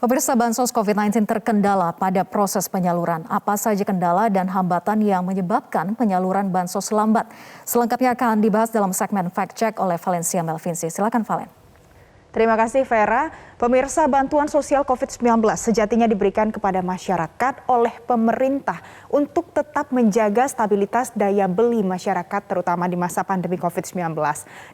Pemirsa, bansos COVID-19 terkendala pada proses penyaluran. Apa saja kendala dan hambatan yang menyebabkan penyaluran bansos lambat? Selengkapnya akan dibahas dalam segmen Fact Check oleh Valencia Melvinci. Silakan Valen. Terima kasih Vera. Pemirsa, bantuan sosial COVID-19 sejatinya diberikan kepada masyarakat oleh pemerintah untuk tetap menjaga stabilitas daya beli masyarakat terutama di masa pandemi COVID-19.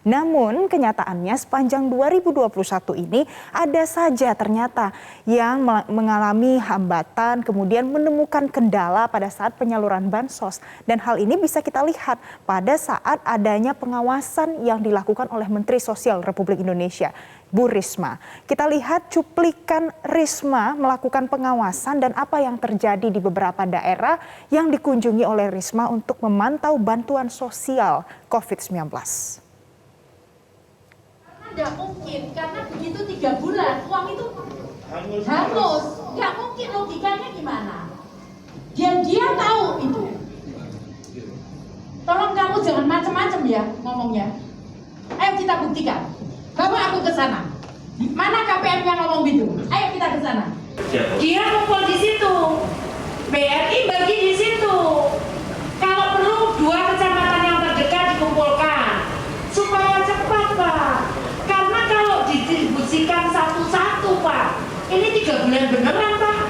Namun kenyataannya sepanjang 2021 ini ada saja ternyata yang mengalami hambatan kemudian menemukan kendala pada saat penyaluran bansos. Dan hal ini bisa kita lihat pada saat adanya pengawasan yang dilakukan oleh Menteri Sosial Republik Indonesia, Bu Risma. Kita lihat cuplikan Risma melakukan pengawasan dan apa yang terjadi di beberapa daerah yang dikunjungi oleh Risma untuk memantau bantuan sosial COVID-19. Tidak mungkin, karena begitu 3 bulan, uang itu hangus. Nggak mungkin, logikanya gimana? Dia tahu itu. Tolong kamu jangan macam-macam ya ngomongnya. Ayo kita buktikan. Bawa aku ke sana. Mana KPM yang ngomong gitu? Ayo kita ke sana. Dia ngumpul di situ. BRI bagi di situ. Kalau perlu 2 kecamatan yang terdekat dikumpulkan supaya cepat, Pak. Karena kalau didistribusikan satu-satu, Pak, ini 3 bulan beneran, Pak.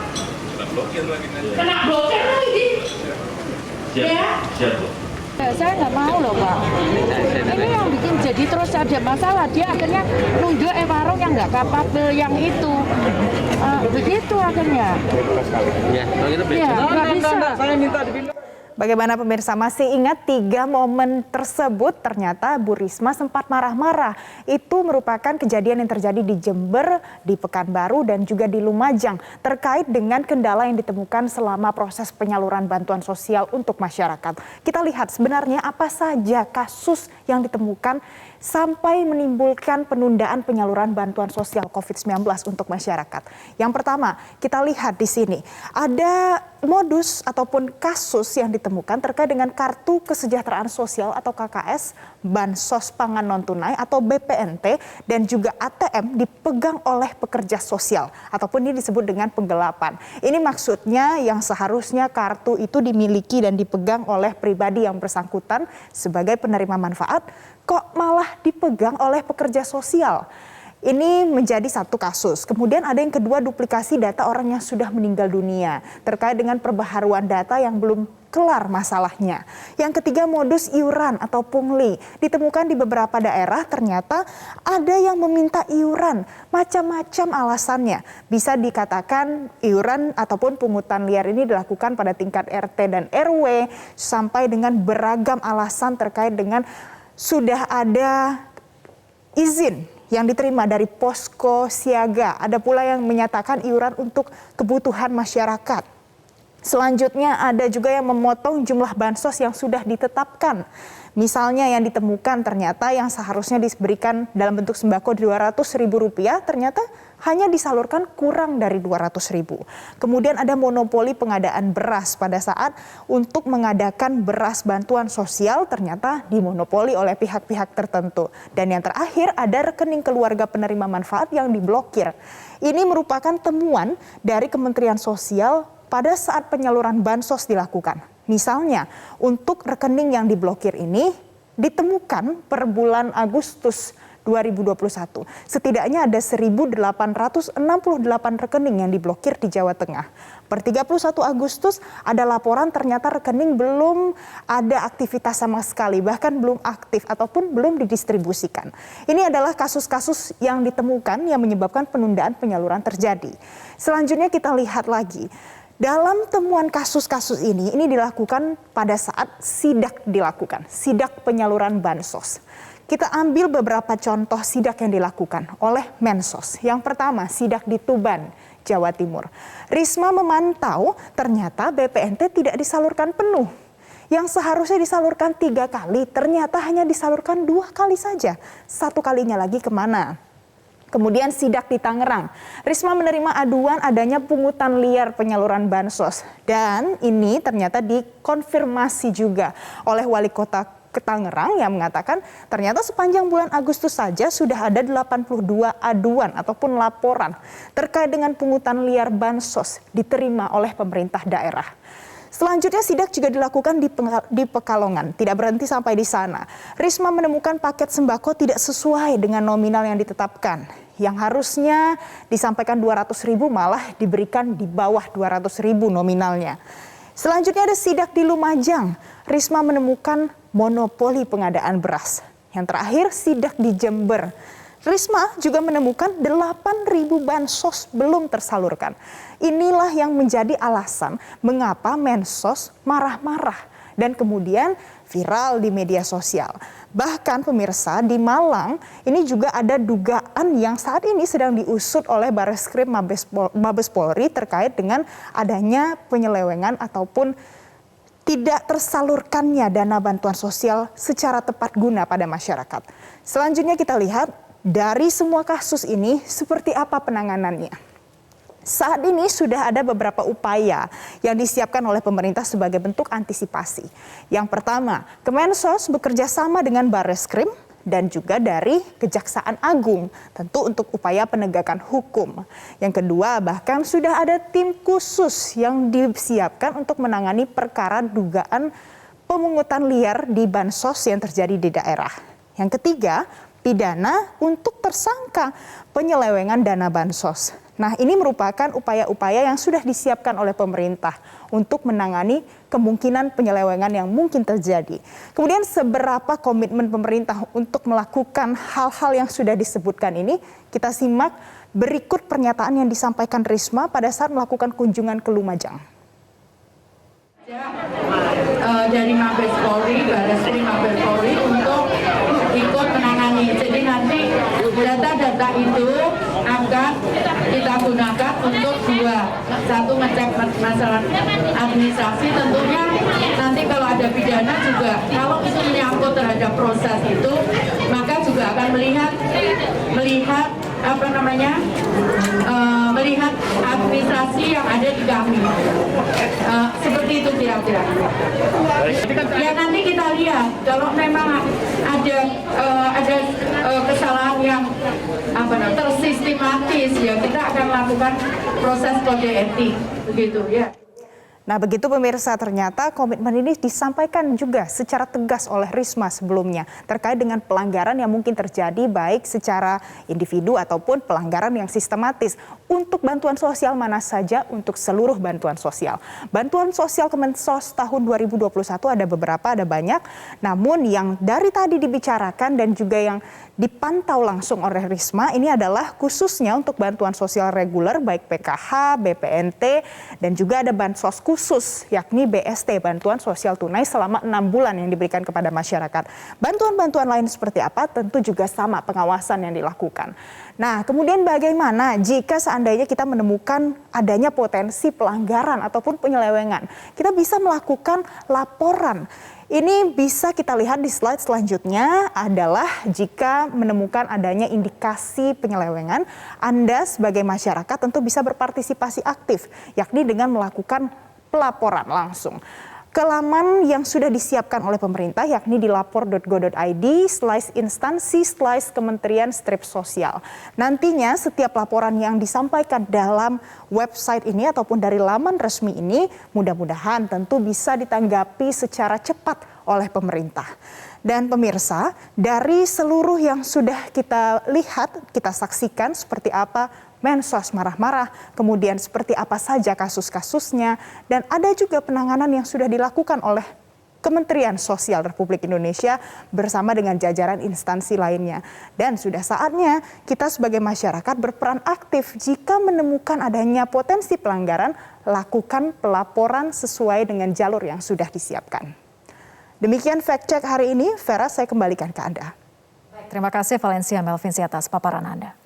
Kena blokir lagi. Ya. Siap. Saya nggak mau loh Pak. Ini yang bikin jadi terus ada masalah. Dia akhirnya nunjuk warung yang nggak kapabel yang itu. Begitu akhirnya. Ya, kalau gitu nggak bisa. Saya minta dipindah. Bagaimana pemirsa masih ingat 3 momen tersebut? Ternyata Bu Risma sempat marah-marah. Itu merupakan kejadian yang terjadi di Jember, di Pekanbaru dan juga di Lumajang terkait dengan kendala yang ditemukan selama proses penyaluran bantuan sosial untuk masyarakat. Kita lihat sebenarnya apa saja kasus yang ditemukan sampai menimbulkan penundaan penyaluran bantuan sosial COVID-19 untuk masyarakat. Yang pertama, kita lihat di sini ada modus ataupun kasus yang ditemukan terkait dengan kartu kesejahteraan sosial atau KKS, bansos pangan non tunai atau BPNT dan juga ATM dipegang oleh pekerja sosial ataupun ini disebut dengan penggelapan. Ini maksudnya yang seharusnya kartu itu dimiliki dan dipegang oleh pribadi yang bersangkutan sebagai penerima manfaat, kok malah dipegang oleh pekerja sosial. Ini menjadi satu kasus. Kemudian ada yang kedua, duplikasi data orang yang sudah meninggal dunia terkait dengan perbaharuan data yang belum kelar masalahnya. Yang ketiga, modus iuran atau pungli. Ditemukan di beberapa daerah ternyata ada yang meminta iuran. Macam-macam alasannya. Bisa dikatakan iuran ataupun pungutan liar ini dilakukan pada tingkat RT dan RW sampai dengan beragam alasan terkait dengan sudah ada izin yang diterima dari posko siaga. Ada pula yang menyatakan iuran untuk kebutuhan masyarakat. Selanjutnya ada juga yang memotong jumlah bansos yang sudah ditetapkan. Misalnya yang ditemukan ternyata yang seharusnya diberikan dalam bentuk sembako Rp200.000 ternyata hanya disalurkan kurang dari Rp200.000. Kemudian ada monopoli pengadaan beras pada saat untuk mengadakan beras bantuan sosial ternyata dimonopoli oleh pihak-pihak tertentu. Dan yang terakhir ada rekening keluarga penerima manfaat yang diblokir. Ini merupakan temuan dari Kementerian Sosial pada saat penyaluran bansos dilakukan. Misalnya untuk rekening yang diblokir ini ditemukan per bulan Agustus 2021. Setidaknya ada 1.868 rekening yang diblokir di Jawa Tengah. Per 31 Agustus ada laporan ternyata rekening belum ada aktivitas sama sekali, bahkan belum aktif ataupun belum didistribusikan. Ini adalah kasus-kasus yang ditemukan yang menyebabkan penundaan penyaluran terjadi. Selanjutnya kita lihat lagi. Dalam temuan kasus-kasus ini dilakukan pada saat sidak dilakukan, sidak penyaluran bansos. Kita ambil beberapa contoh sidak yang dilakukan oleh Mensos. Yang pertama, sidak di Tuban, Jawa Timur. Risma memantau ternyata BPNT tidak disalurkan penuh. Yang seharusnya disalurkan 3 kali, ternyata hanya disalurkan 2 kali saja. 1 kalinya lagi kemana? Kemudian sidak di Tangerang. Risma menerima aduan adanya pungutan liar penyaluran bansos. Dan ini ternyata dikonfirmasi juga oleh Wali Kota ke Tangerang yang mengatakan ternyata sepanjang bulan Agustus saja sudah ada 82 aduan ataupun laporan terkait dengan pungutan liar bansos diterima oleh pemerintah daerah. Selanjutnya sidak juga dilakukan di Pekalongan. Tidak berhenti sampai di sana. Risma menemukan paket sembako tidak sesuai dengan nominal yang ditetapkan. Yang harusnya disampaikan 200.000 malah diberikan di bawah 200.000 nominalnya. Selanjutnya ada sidak di Lumajang. Risma menemukan monopoli pengadaan beras. Yang terakhir sidak di Jember. Risma juga menemukan 8.000 bansos belum tersalurkan. Inilah yang menjadi alasan mengapa Mensos marah-marah dan kemudian viral di media sosial. Bahkan pemirsa, di Malang ini juga ada dugaan yang saat ini sedang diusut oleh Bareskrim Mabes Polri terkait dengan adanya penyelewengan ataupun tidak tersalurkannya dana bantuan sosial secara tepat guna pada masyarakat. Selanjutnya kita lihat dari semua kasus ini seperti apa penanganannya. Saat ini sudah ada beberapa upaya yang disiapkan oleh pemerintah sebagai bentuk antisipasi. Yang pertama, Kemensos bekerja sama dengan Bareskrim dan juga dari Kejaksaan Agung, tentu untuk upaya penegakan hukum. Yang kedua, bahkan sudah ada tim khusus yang disiapkan untuk menangani perkara dugaan pemungutan liar di bansos yang terjadi di daerah. Yang ketiga, pidana untuk tersangka penyelewengan dana bansos. Nah, ini merupakan upaya-upaya yang sudah disiapkan oleh pemerintah untuk menangani kemungkinan penyelewengan yang mungkin terjadi. Kemudian seberapa komitmen pemerintah untuk melakukan hal-hal yang sudah disebutkan ini, kita simak berikut pernyataan yang disampaikan Risma pada saat melakukan kunjungan ke Lumajang. Dari Mabes Polri, Bareskrim Mabes Polri untuk ikut menangani. Jadi nanti data-data itu akan kita gunakan untuk dua. Satu, ngecek masalah administrasi, tentunya nanti kalau ada pidana juga, kalau itu menyangkut terhadap proses itu, maka juga akan melihat melihat administrasi yang ada di kami. Seperti itu kira-kira. Ya nanti kita lihat kalau memang ada kesalahan yang tersistematis, ya kita akan lakukan proses kode etik begitu ya. Nah, begitu pemirsa, ternyata komitmen ini disampaikan juga secara tegas oleh Risma sebelumnya terkait dengan pelanggaran yang mungkin terjadi baik secara individu ataupun pelanggaran yang sistematis untuk bantuan sosial mana saja, untuk seluruh bantuan sosial. Bantuan sosial Kemensos tahun 2021 ada beberapa, ada banyak, namun yang dari tadi dibicarakan dan juga yang dipantau langsung oleh Risma ini adalah khususnya untuk bantuan sosial reguler baik PKH, BPNT dan juga ada bansos khusus yakni BST, bantuan sosial tunai selama 6 bulan yang diberikan kepada masyarakat. Bantuan-bantuan lain seperti apa tentu juga sama pengawasan yang dilakukan. Nah, kemudian bagaimana jika seandainya kita menemukan adanya potensi pelanggaran ataupun penyelewengan? Kita bisa melakukan laporan. Ini bisa kita lihat di slide selanjutnya adalah jika menemukan adanya indikasi penyelewengan, Anda sebagai masyarakat tentu bisa berpartisipasi aktif, yakni dengan melakukan pelaporan langsung ke laman yang sudah disiapkan oleh pemerintah, yakni di lapor.go.id/instansi/kementerian-sosial. Nantinya setiap laporan yang disampaikan dalam website ini ataupun dari laman resmi ini mudah-mudahan tentu bisa ditanggapi secara cepat oleh pemerintah. Dan pemirsa, dari seluruh yang sudah kita lihat, kita saksikan seperti apa Mensos marah-marah, kemudian seperti apa saja kasus-kasusnya, dan ada juga penanganan yang sudah dilakukan oleh Kementerian Sosial Republik Indonesia bersama dengan jajaran instansi lainnya. Dan sudah saatnya kita sebagai masyarakat berperan aktif jika menemukan adanya potensi pelanggaran, lakukan pelaporan sesuai dengan jalur yang sudah disiapkan. Demikian Fact Check hari ini. Vera, saya kembalikan ke Anda. Terima kasih Valencia Melvinsi atas paparan Anda.